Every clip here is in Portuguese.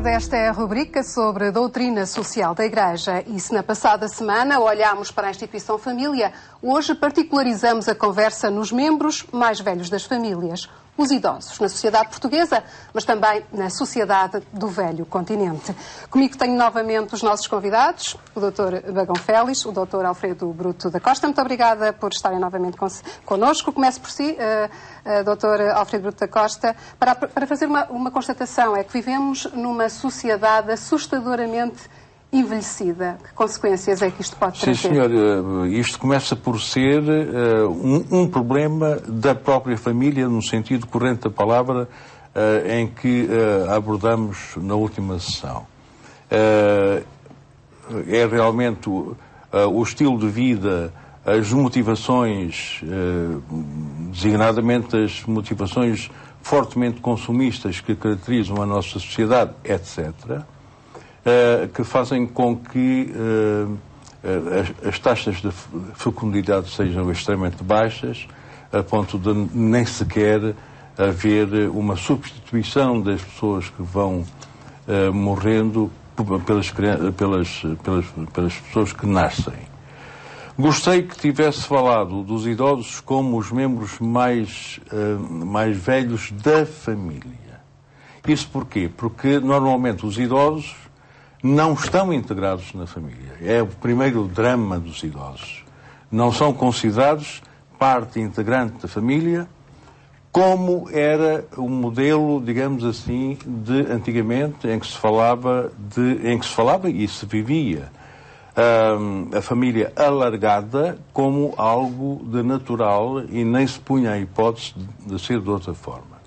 tarde, esta é a rubrica sobre a doutrina social da Igreja e se na passada semana olhámos para a instituição família, hoje particularizamos a conversa nos membros mais velhos das famílias, os idosos, na sociedade portuguesa, mas também na sociedade do velho continente. Comigo tenho novamente os nossos convidados, o Dr. Bagão Félix, o Dr. Alfredo Bruto da Costa. Muito obrigada por estarem novamente connosco. Começo por si, Dr. Alfredo Bruto da Costa, para fazer uma constatação. É que vivemos numa sociedade assustadoramente envelhecida. Que consequências é que isto pode trazer? Sim, senhor. Isto começa por ser um problema da própria família, no sentido corrente da palavra, em que abordamos na última sessão. É realmente o estilo de vida, as motivações, designadamente as motivações fortemente consumistas que caracterizam a nossa sociedade, etc., que fazem com que as taxas de fecundidade sejam extremamente baixas, a ponto de nem sequer haver uma substituição das pessoas que vão morrendo pelas pessoas que nascem. Gostei que tivesse falado dos idosos como os membros mais velhos da família. Isso porquê? Porque normalmente os idosos não estão integrados na família. É o primeiro drama dos idosos. Não são considerados parte integrante da família, como era o modelo, digamos assim, de antigamente, em que se falava e se vivia a família alargada como algo de natural e nem se punha a hipótese de ser de outra forma.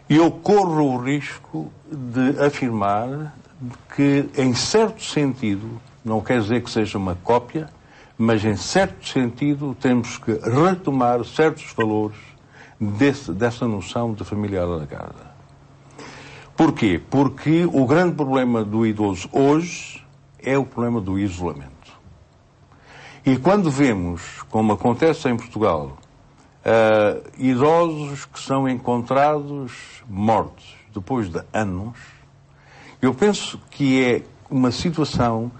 Eu corro o risco de afirmar que, em certo sentido, não quer dizer que seja uma cópia, mas em certo sentido temos que retomar certos valores dessa noção de família alargada. Porquê? Porque o grande problema do idoso hoje é o problema do isolamento. E quando vemos, como acontece em Portugal, idosos que são encontrados mortos depois de anos, eu penso que é uma situação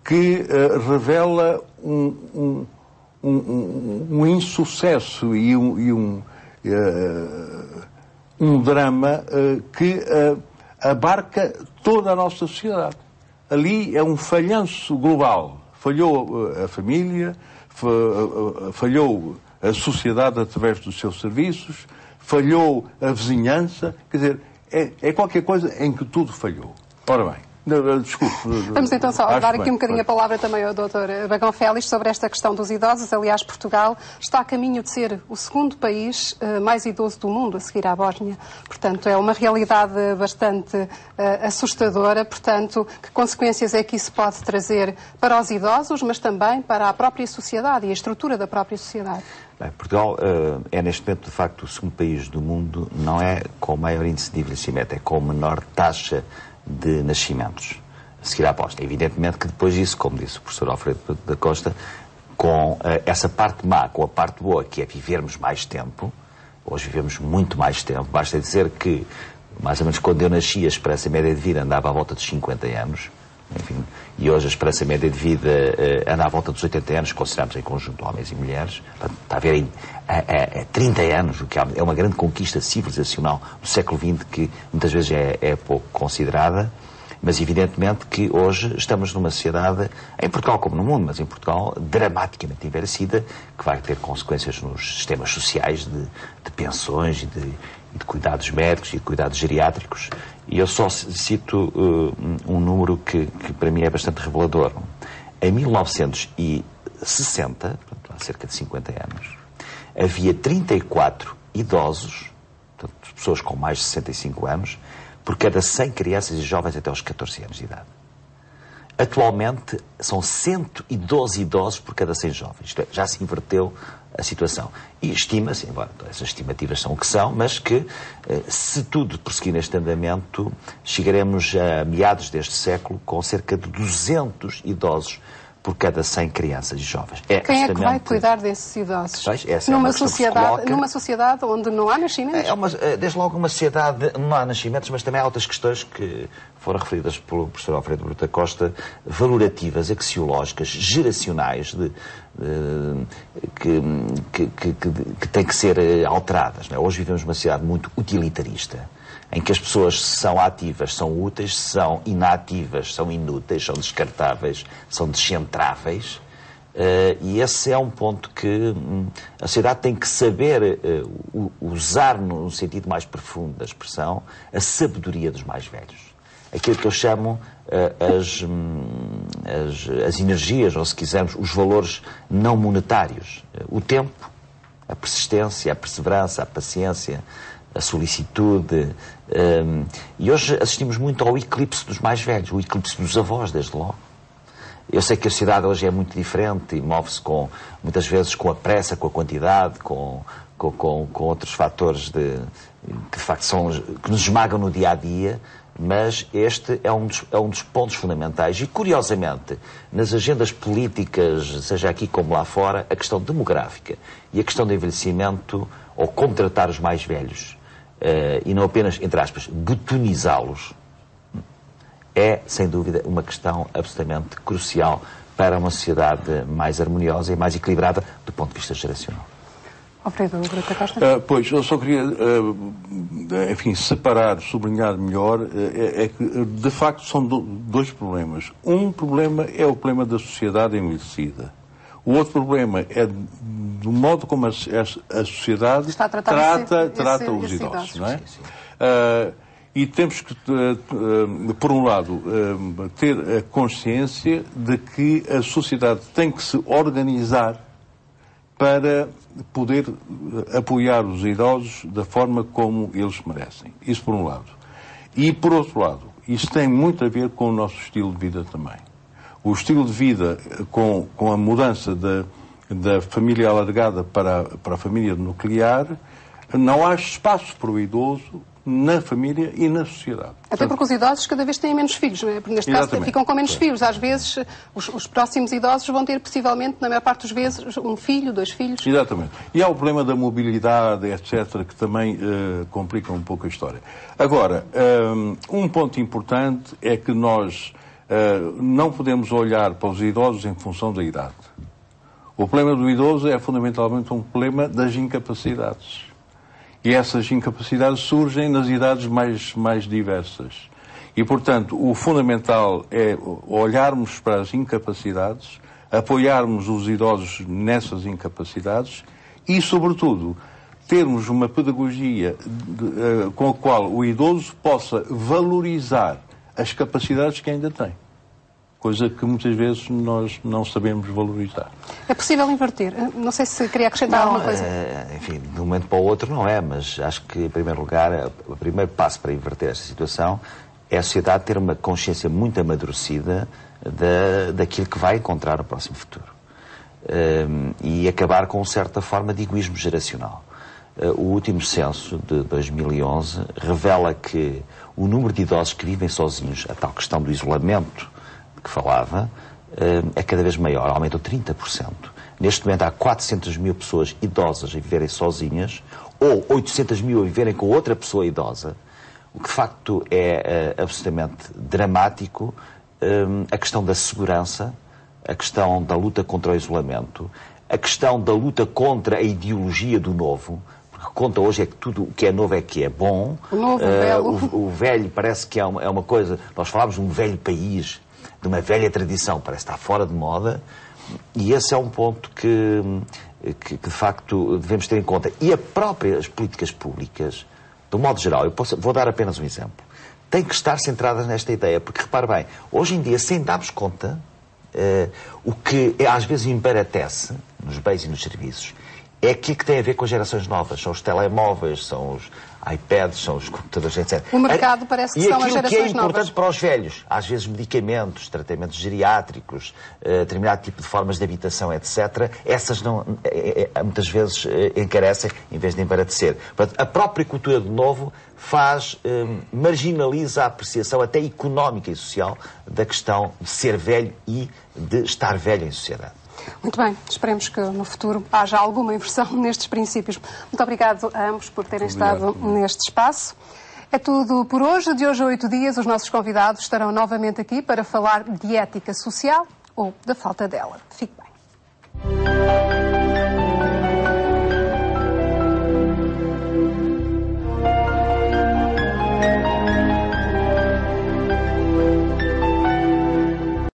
que revela um insucesso e um drama que abarca toda a nossa sociedade. Ali é um falhanço global. Falhou a família, falhou a sociedade através dos seus serviços, falhou a vizinhança, quer dizer, é qualquer coisa em que tudo falhou. Ora bem, desculpe. Vamos então só dar aqui um bocadinho a palavra também ao Dr. Bagão Félix sobre esta questão dos idosos. Aliás, Portugal está a caminho de ser o segundo país mais idoso do mundo, a seguir à Bósnia. Portanto, é uma realidade bastante assustadora. Portanto, que consequências é que isso pode trazer para os idosos, mas também para a própria sociedade e a estrutura da própria sociedade? Bem, Portugal é neste momento, de facto, o segundo país do mundo, não é com o maior índice de envelhecimento, é com a menor taxa de nascimentos, a seguir à Bósnia. Evidentemente que depois disso, como disse o professor Alfredo da Costa, com essa parte má, com a parte boa, que é vivermos mais tempo, hoje vivemos muito mais tempo, basta dizer que, mais ou menos quando eu nasci, a esperança média de vida andava à volta dos 50 anos, enfim, e hoje a esperança média de vida anda à volta dos 80 anos, consideramos em conjunto homens e mulheres. Está a ver há 30 anos, o que é uma grande conquista civilizacional do século XX, que muitas vezes é pouco considerada, mas evidentemente que hoje estamos numa sociedade, em Portugal como no mundo, mas em Portugal dramaticamente envelhecida, que vai ter consequências nos sistemas sociais de pensões e de cuidados médicos e de cuidados geriátricos. E eu só cito um número que para mim é bastante revelador. Em 1960, portanto, há cerca de 50 anos, havia 34 idosos, portanto, pessoas com mais de 65 anos, por cada 100 crianças e jovens até aos 14 anos de idade. Atualmente são 112 idosos por cada 100 jovens. Isto é, já se inverteu a situação. E estima-se, embora essas estimativas são o que são, mas que, se tudo prosseguir neste andamento, chegaremos a meados deste século com cerca de 200 idosos por cada 100 crianças e jovens. Quem é que vai cuidar desses idosos? Numa sociedade onde não há nascimentos? Desde logo uma sociedade, não há nascimentos, mas também há outras questões que foram referidas pelo professor Alfredo Brito da Costa, valorativas, axiológicas, geracionais, que têm que ser alteradas. Não é? Hoje vivemos numa sociedade muito utilitarista, em que as pessoas são ativas, são úteis, são inativas, são inúteis, são descartáveis, são descentráveis. E esse é um ponto que a sociedade tem que saber usar, no sentido mais profundo da expressão, a sabedoria dos mais velhos. Aquilo que eu chamo as energias, ou se quisermos, os valores não monetários. O tempo, a persistência, a perseverança, a paciência, a solicitude. E hoje assistimos muito ao eclipse dos mais velhos, o eclipse dos avós, desde logo. Eu sei que a sociedade hoje é muito diferente e move-se muitas vezes com a pressa, com a quantidade, com outros fatores que de facto que nos esmagam no dia a dia, mas este é um dos pontos fundamentais. E, curiosamente, nas agendas políticas, seja aqui como lá fora, a questão demográfica e a questão do envelhecimento, ou como tratar os mais velhos, e não apenas, entre aspas, botonizá-los, é, sem dúvida, uma questão absolutamente crucial para uma sociedade mais harmoniosa e mais equilibrada do ponto de vista geracional. Alfredo Brito da Costa? Pois, eu só queria, enfim, separar, sublinhar melhor, é que, de facto, são dois problemas. Um problema é o problema da sociedade envelhecida. O outro problema é do modo como a sociedade trata os idosos. Não é? E temos que, por um lado, ter a consciência de que a sociedade tem que se organizar para poder apoiar os idosos da forma como eles merecem. Isso por um lado. E por outro lado, isso tem muito a ver com o nosso estilo de vida também. O estilo de vida, com a mudança da família alargada para a família nuclear, não há espaço para o idoso na família e na sociedade. Até porque os idosos cada vez têm menos filhos, não é? Porque neste caso ficam com menos filhos. Às vezes, os próximos idosos vão ter, possivelmente, na maior parte dos vezes, um filho, 2 filhos. Exatamente. E há o problema da mobilidade, etc., que também complica um pouco a história. Agora, um ponto importante é que nós não podemos olhar para os idosos em função da idade. O problema do idoso é fundamentalmente um problema das incapacidades. E essas incapacidades surgem nas idades mais diversas. E, portanto, o fundamental é olharmos para as incapacidades, apoiarmos os idosos nessas incapacidades e, sobretudo, termos uma pedagogia com a qual o idoso possa valorizar as capacidades que ainda tem. Coisa que muitas vezes nós não sabemos valorizar. É possível inverter? Não sei se queria acrescentar alguma coisa. Enfim, de um momento para o outro não é, mas acho que, em primeiro lugar, o primeiro passo para inverter esta situação é a sociedade ter uma consciência muito amadurecida daquilo que vai encontrar no próximo futuro. E acabar com certa forma de egoísmo geracional. O último censo de 2011 revela que o número de idosos que vivem sozinhos, a tal questão do isolamento que falava, é cada vez maior, aumentou 30%. Neste momento há 400 mil pessoas idosas a viverem sozinhas, ou 800 mil a viverem com outra pessoa idosa, o que de facto é absolutamente dramático. A questão da segurança, a questão da luta contra o isolamento, a questão da luta contra a ideologia do novo, porque conta hoje é que tudo o que é novo é que é bom. O novo, belo. O velho parece que é uma coisa, nós falámos de um velho país, de uma velha tradição, parece estar fora de moda, e esse é um ponto que de facto devemos ter em conta. E as políticas públicas, de um modo geral, vou dar apenas um exemplo, têm que estar centradas nesta ideia, porque repare bem, hoje em dia, sem darmos conta, o que às vezes embaratece nos bens e nos serviços é aqui que tem a ver com as gerações novas. São os telemóveis, são os iPads, são os computadores, etc. O mercado parece que são as gerações novas. E aquilo que é importante para os velhos, às vezes medicamentos, tratamentos geriátricos, determinado tipo de formas de habitação, etc., essas não, muitas vezes encarecem em vez de embaratecer. Portanto, a própria cultura do novo marginaliza a apreciação até económica e social da questão de ser velho e de estar velho em sociedade. Muito bem, esperemos que no futuro haja alguma inversão nestes princípios. Muito obrigado a ambos por terem estado neste espaço. É tudo por hoje. De hoje a 8 dias, os nossos convidados estarão novamente aqui para falar de ética social ou da falta dela. Fique bem.